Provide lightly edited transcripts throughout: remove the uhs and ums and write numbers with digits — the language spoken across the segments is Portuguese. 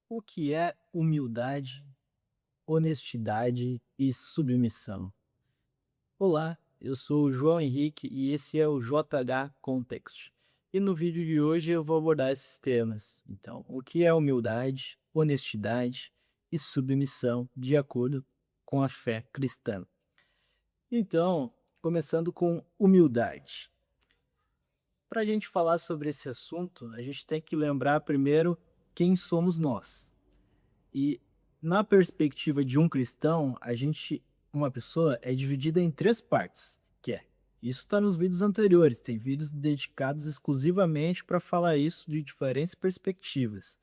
O que é humildade, honestidade e submissão? Olá, eu sou o João Henrique e esse é o JH Context. E no vídeo de hoje eu vou abordar esses temas. Então, o que é humildade, honestidade e submissão de acordo com a fé cristã? Então, começando com humildade. Para a gente falar sobre esse assunto, a gente tem que lembrar primeiro quem somos nós. E na perspectiva de um cristão, uma pessoa é dividida em três partes, que é, isso está nos vídeos anteriores, tem vídeos dedicados exclusivamente para falar isso de diferentes perspectivas.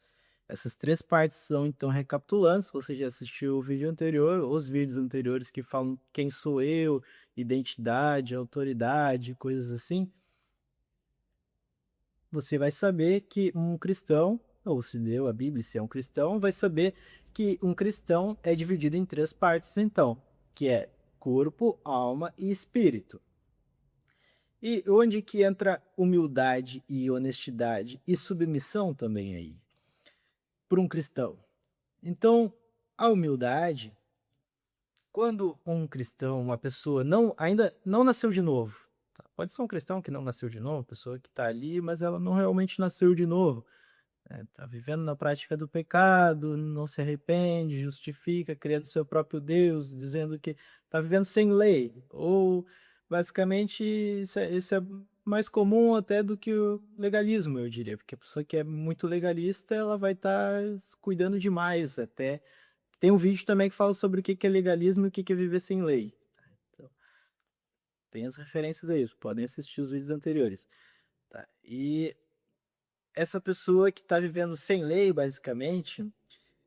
Essas três partes são, então, recapitulando, se você já assistiu o vídeo anterior, os vídeos anteriores que falam quem sou eu, identidade, autoridade, coisas assim, você vai saber que um cristão, ou se leu a Bíblia, se é um cristão, vai saber que um cristão é dividido em três partes, então, que é corpo, alma e espírito. E onde que entra humildade e honestidade e submissão também aí, para um cristão? Então, a humildade, quando um cristão, uma pessoa ainda não nasceu de novo, tá? Pode ser um cristão que não nasceu de novo, pessoa que está ali, mas ela não realmente nasceu de novo. Tá vivendo na prática do pecado, não se arrepende, justifica, criando seu próprio Deus, dizendo que tá vivendo sem lei. Ou, basicamente, isso é mais comum até do que o legalismo, eu diria, porque a pessoa que é muito legalista, ela vai estar cuidando demais até. Tem um vídeo também que fala sobre o que que é legalismo e o que que é viver sem lei. Então, tem as referências aí, podem assistir os vídeos anteriores. Tá? E essa pessoa que está vivendo sem lei, basicamente,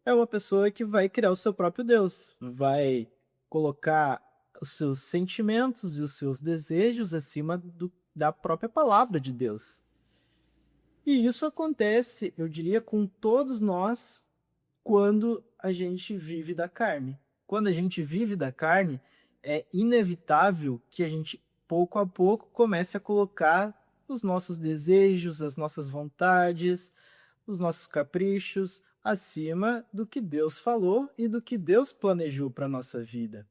é uma pessoa que vai criar o seu próprio Deus, vai colocar os seus sentimentos e os seus desejos acima da própria palavra de Deus. E isso acontece, eu diria, com todos nós quando a gente vive da carne. Quando a gente vive da carne, é inevitável que a gente, pouco a pouco, comece a colocar os nossos desejos, as nossas vontades, os nossos caprichos acima do que Deus falou e do que Deus planejou para a nossa vida.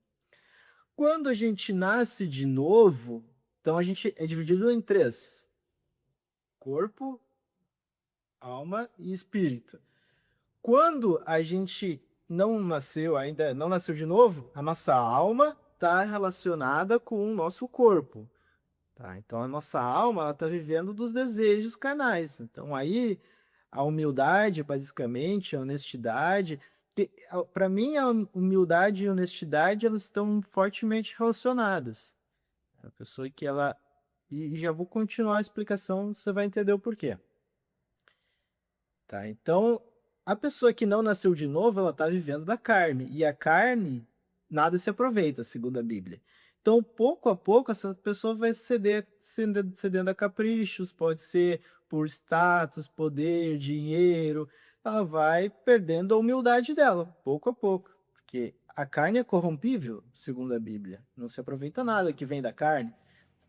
Quando a gente nasce de novo, então a gente é dividido em três: corpo, alma e espírito. Quando a gente não nasceu ainda, não nasceu de novo, a nossa alma está relacionada com o nosso corpo, tá? Então a nossa alma ela está vivendo dos desejos carnais. Então aí a humildade, basicamente, a honestidade, para mim a humildade e a honestidade elas estão fortemente relacionadas. A pessoa que ela e já vou continuar a explicação, você vai entender o porquê. Tá? Então, a pessoa que não nasceu de novo, ela está vivendo da carne. E a carne, nada se aproveita, segundo a Bíblia. Então, pouco a pouco, essa pessoa vai cedendo a caprichos, pode ser por status, poder, dinheiro. Ela vai perdendo a humildade dela, pouco a pouco. Porque a carne é corrompível, segundo a Bíblia. Não se aproveita nada que vem da carne.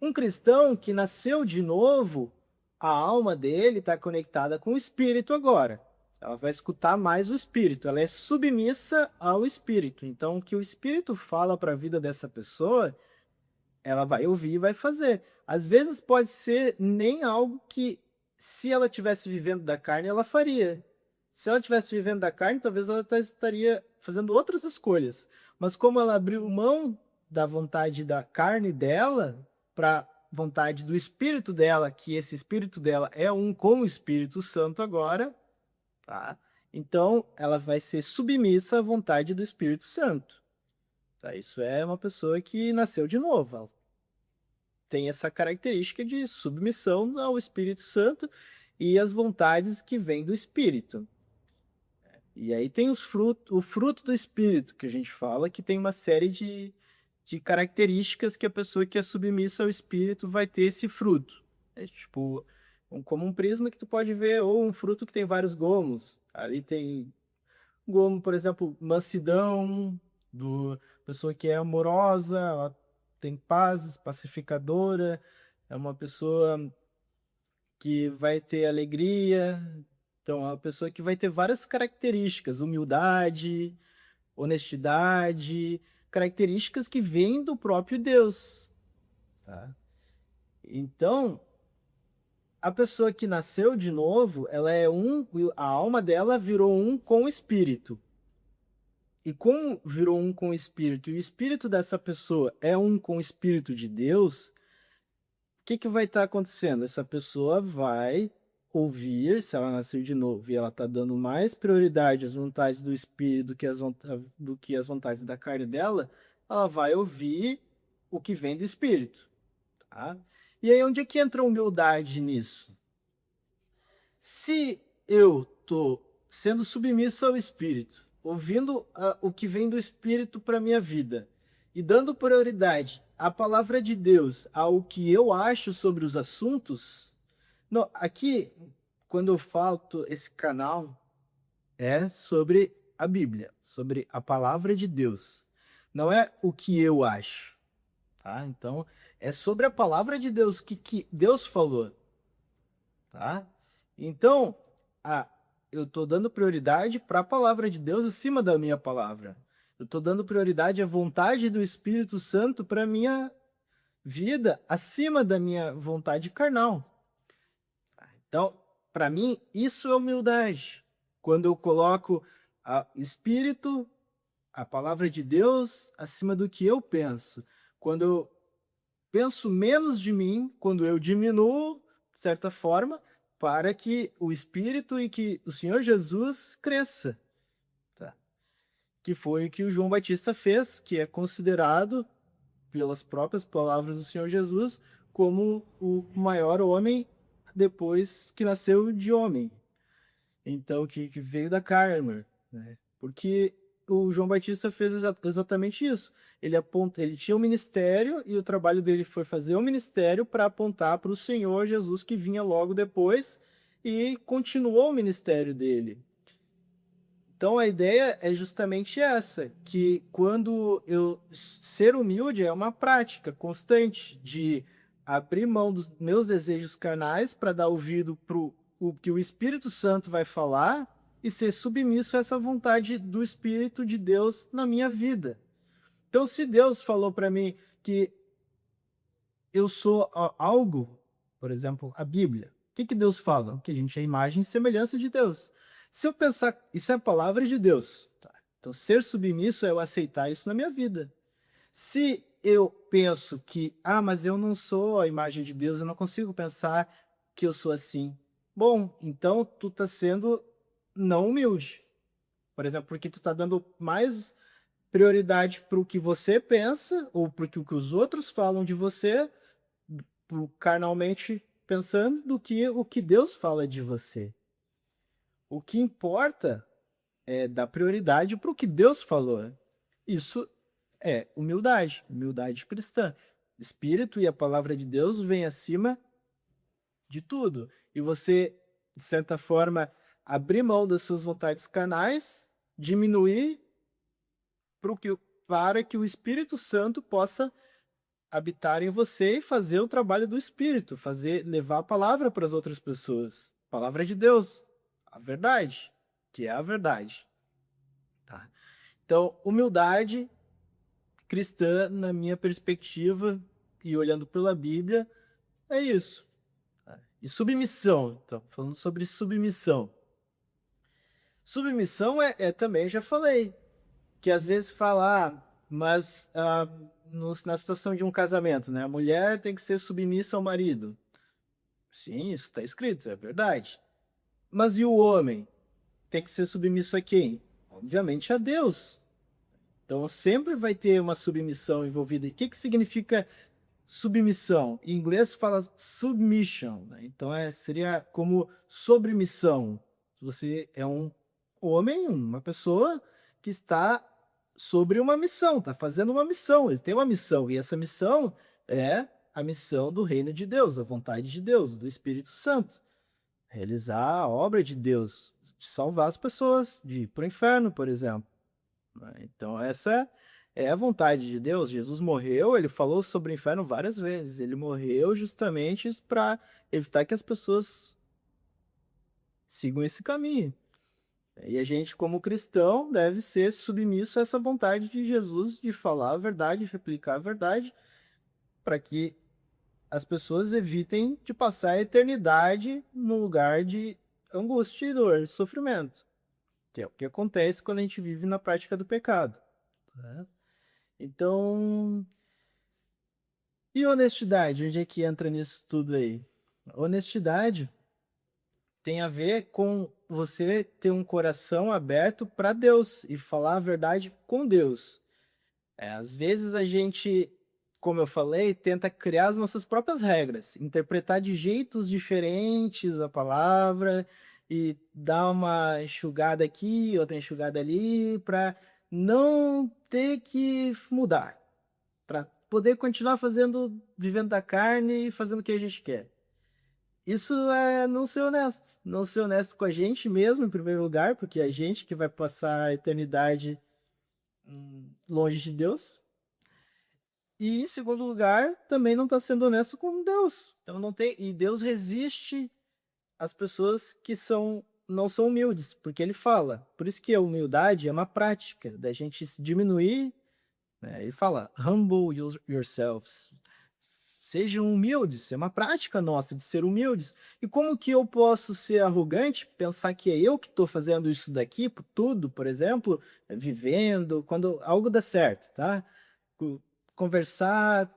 Um cristão que nasceu de novo, a alma dele está conectada com o espírito agora. Ela vai escutar mais o espírito, ela é submissa ao espírito. Então, o que o espírito fala para a vida dessa pessoa, ela vai ouvir e vai fazer. Às vezes pode ser nem algo que, se ela tivesse vivendo da carne, ela faria. Se ela tivesse vivendo da carne, talvez ela estaria fazendo outras escolhas. Mas como ela abriu mão da vontade da carne dela para vontade do espírito dela, que esse espírito dela é um com o Espírito Santo agora, tá? Então ela vai ser submissa à vontade do Espírito Santo. Tá? Isso é uma pessoa que nasceu de novo. Ela tem essa característica de submissão ao Espírito Santo e às vontades que vêm do Espírito. E aí tem o fruto do Espírito, que a gente fala, que tem uma série de características que a pessoa que é submissa ao Espírito vai ter esse fruto. É tipo, como um prisma que tu pode ver, ou um fruto que tem vários gomos. Ali tem gomo, por exemplo, mansidão, do pessoa que é amorosa, ela tem paz, pacificadora, é uma pessoa que vai ter alegria, Então, é uma pessoa que vai ter várias características, humildade, honestidade, características que vêm do próprio Deus, tá? Então, a pessoa que nasceu de novo, ela é um, a alma dela virou um com o espírito. E como virou um com o espírito, e o espírito dessa pessoa é um com o espírito de Deus, o que que vai estar acontecendo? Essa pessoa vai ouvir, se ela nasceu de novo e ela está dando mais prioridade às vontades do espírito do que às vontades da carne dela, ela vai ouvir o que vem do espírito, tá? E aí onde é que entra a humildade nisso? Se eu estou sendo submisso ao espírito, ouvindo o que vem do espírito para minha vida e dando prioridade à palavra de Deus, ao que eu acho sobre os assuntos, não, aqui, quando eu falo esse canal, é sobre a Bíblia, sobre a palavra de Deus. Não é o que eu acho, tá? Então, é sobre a palavra de Deus, o que Deus falou, tá? Então, eu estou dando prioridade para a palavra de Deus acima da minha palavra. Eu estou dando prioridade à vontade do Espírito Santo para a minha vida acima da minha vontade carnal. Então, para mim, isso é humildade. Quando eu coloco o Espírito, a palavra de Deus, acima do que eu penso. Quando eu penso menos de mim, quando eu diminuo, de certa forma, para que o Espírito e que o Senhor Jesus cresça. Tá? Que foi o que o João Batista fez, que é considerado, pelas próprias palavras do Senhor Jesus, como o maior homem depois que nasceu de homem. Então, que veio da carne, né? Porque o João Batista fez exatamente isso. Ele tinha um ministério e o trabalho dele foi fazer o ministério para apontar para o Senhor Jesus que vinha logo depois e continuou o ministério dele. Então a ideia é justamente essa, que quando eu ser humilde é uma prática constante de abrir mão dos meus desejos carnais para dar ouvido para o que o Espírito Santo vai falar e ser submisso a essa vontade do Espírito de Deus na minha vida. Então, se Deus falou para mim que eu sou algo, por exemplo, a Bíblia, o que Deus fala? Que a gente é a imagem e semelhança de Deus. Se eu pensar, isso é a palavra de Deus. Tá? Então, ser submisso é eu aceitar isso na minha vida. Se eu penso que, mas eu não sou a imagem de Deus, eu não consigo pensar que eu sou assim. Bom, então tu está sendo não humilde. Por exemplo, porque tu está dando mais prioridade para o que você pensa ou para o que os outros falam de você, carnalmente pensando, do que o que Deus fala de você. O que importa é dar prioridade para o que Deus falou. Isso é humildade, humildade cristã. Espírito e a palavra de Deus vem acima de tudo. E você, de certa forma, abrir mão das suas vontades carnais, diminuir para que o Espírito Santo possa habitar em você e fazer o trabalho do Espírito, levar a palavra para as outras pessoas. A palavra de Deus, a verdade, que é a verdade. Tá? Então, humildade cristã, na minha perspectiva, e olhando pela Bíblia, é isso. Tá? E submissão, então, falando sobre submissão. Submissão também, já falei, que às vezes falar, mas na situação de um casamento, né? A mulher tem que ser submissa ao marido. Sim, isso está escrito, é verdade. Mas e o homem? Tem que ser submisso a quem? Obviamente a Deus. Então sempre vai ter uma submissão envolvida. E o que significa submissão? Em inglês fala submission, né? Então seria como sobremissão. Você é um homem, uma pessoa que está sobre uma missão, está fazendo uma missão, ele tem uma missão, e essa missão é a missão do reino de Deus, a vontade de Deus, do Espírito Santo. Realizar a obra de Deus, de salvar as pessoas, de ir para o inferno, por exemplo. Então, essa é a vontade de Deus. Jesus morreu, ele falou sobre o inferno várias vezes. Ele morreu justamente para evitar que as pessoas sigam esse caminho. E a gente, como cristão, deve ser submisso a essa vontade de Jesus de falar a verdade, de aplicar a verdade, para que as pessoas evitem de passar a eternidade no lugar de angústia e dor, sofrimento, que é o que acontece quando a gente vive na prática do pecado. Né? Então, e honestidade? Onde é que entra nisso tudo aí? Honestidade tem a ver com você ter um coração aberto para Deus e falar a verdade com Deus. Às vezes a gente, como eu falei, tenta criar as nossas próprias regras, interpretar de jeitos diferentes a palavra e dar uma enxugada aqui, outra enxugada ali, para não ter que mudar, para poder continuar fazendo, vivendo da carne e fazendo o que a gente quer. Isso é não ser honesto. Não ser honesto com a gente mesmo, em primeiro lugar, porque é a gente que vai passar a eternidade longe de Deus. E, em segundo lugar, também não está sendo honesto com Deus. Então não tem. E Deus resiste às pessoas que não são humildes, porque ele fala. Por isso que a humildade é uma prática da gente se diminuir. Né? Ele fala, humble yourselves. Sejam humildes, é uma prática nossa de ser humildes. E como que eu posso ser arrogante, pensar que é eu que estou fazendo isso daqui, tudo, por exemplo, vivendo, quando algo dá certo, tá? Conversar,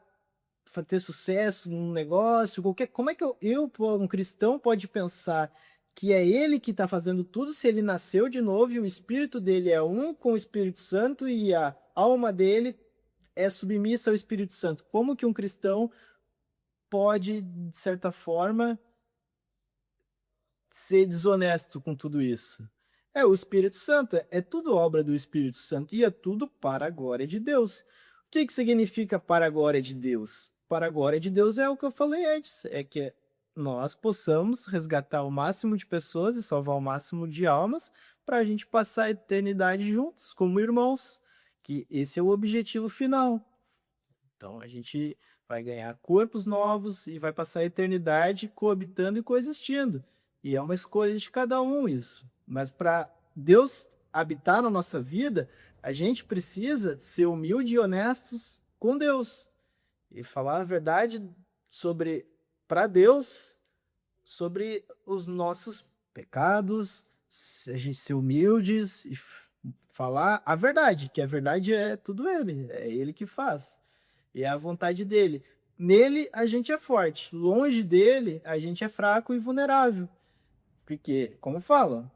ter sucesso num negócio, qualquer. Como é que um cristão, pode pensar que é ele que está fazendo tudo se ele nasceu de novo e o espírito dele é um com o Espírito Santo e a alma dele é submissa ao Espírito Santo? Como que um cristão pode, de certa forma, ser desonesto com tudo isso? É o Espírito Santo, é tudo obra do Espírito Santo e é tudo para a glória de Deus. O que significa para a glória de Deus? Para a glória de Deus é o que eu falei antes, é que nós possamos resgatar o máximo de pessoas e salvar o máximo de almas para a gente passar a eternidade juntos, como irmãos, que esse é o objetivo final. Então a gente vai ganhar corpos novos e vai passar a eternidade coabitando e coexistindo. E é uma escolha de cada um isso. Mas para Deus habitar na nossa vida, a gente precisa ser humilde e honestos com Deus e falar a verdade sobre para Deus sobre os nossos pecados, a gente ser humildes e falar a verdade, que a verdade é tudo é ele que faz. E é a vontade dele. Nele a gente é forte, longe dele a gente é fraco e vulnerável. Porque, como falam,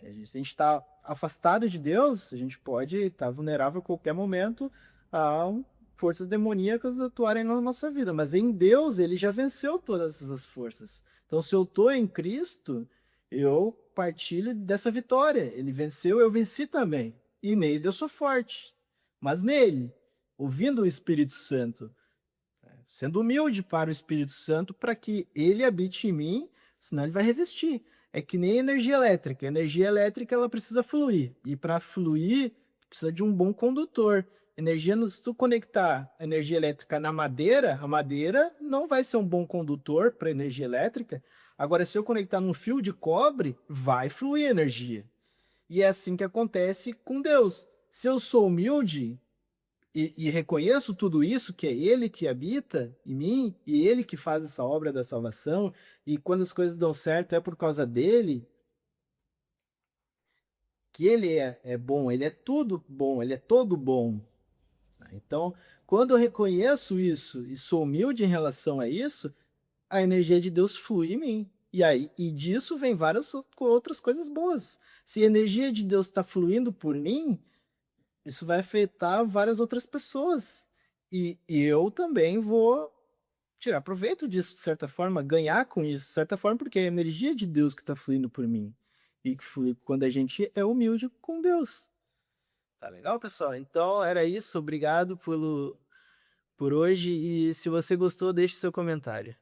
se a gente está afastado de Deus, a gente pode estar vulnerável a qualquer momento a forças demoníacas atuarem na nossa vida. Mas em Deus, ele já venceu todas essas forças. Então, se eu estou em Cristo, eu partilho dessa vitória. Ele venceu, eu venci também. E nele eu sou forte. Mas nele, ouvindo o Espírito Santo, sendo humilde para o Espírito Santo, para que ele habite em mim, senão ele vai resistir. É que nem energia elétrica. A energia elétrica ela precisa fluir. E para fluir, precisa de um bom condutor. Se tu conectar a energia elétrica na madeira, a madeira não vai ser um bom condutor para energia elétrica. Agora, se eu conectar num fio de cobre, vai fluir energia. E é assim que acontece com Deus. Se eu sou humilde, e reconheço tudo isso, que é Ele que habita em mim, e Ele que faz essa obra da salvação, e quando as coisas dão certo é por causa dele, que Ele é bom, Ele é tudo bom, Ele é todo bom. Então, quando eu reconheço isso e sou humilde em relação a isso, a energia de Deus flui em mim. E disso vem várias outras coisas boas. Se a energia de Deus está fluindo por mim, isso vai afetar várias outras pessoas. E eu também vou tirar proveito disso, de certa forma, ganhar com isso, de certa forma, porque é a energia de Deus que está fluindo por mim. E que flui quando a gente é humilde com Deus. Tá legal, pessoal? Então era isso. Obrigado por hoje. E se você gostou, deixe seu comentário.